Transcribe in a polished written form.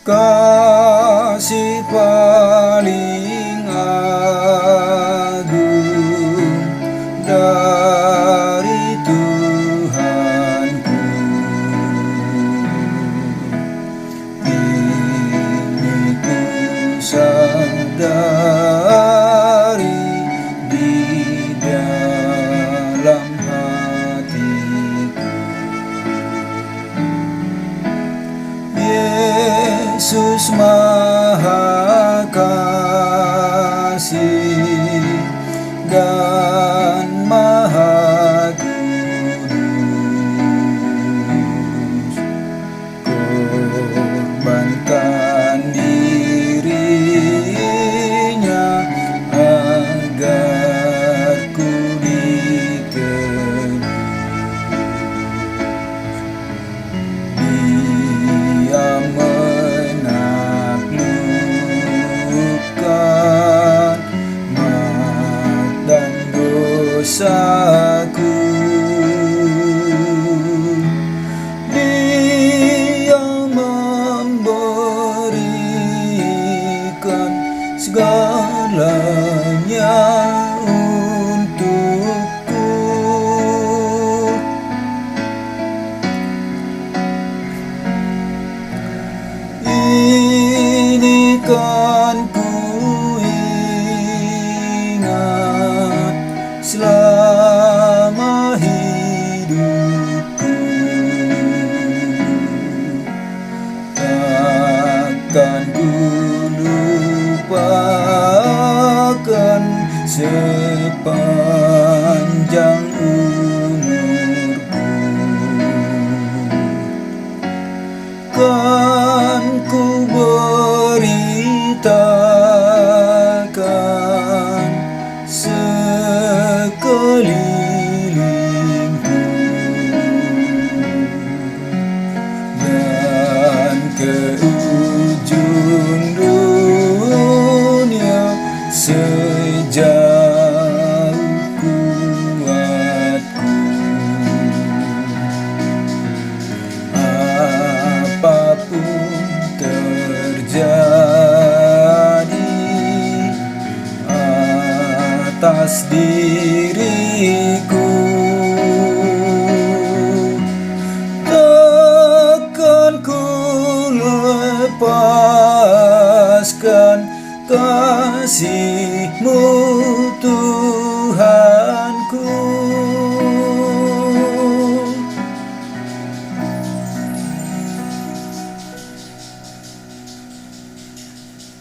Kasih paling agung dari Tuhanku, ini ku sadari di dalam hatiku. Yesus Maha Kasih dan Maha Kudus, korbankan dirinya agar ku ditebus. Dia menaklukkan maut dan dosaku. Dia memberikan segalanya untukku. Ini kan ku ingat selama hidupku, takkan ku lupakan sepanjang umurku. Kan ku beritakan sekelilingku, dan ke ujung dunia sejauh kuatku. Apapun terjadi atas diriku, takkan ku lepaskan kasih-Mu Tuhan.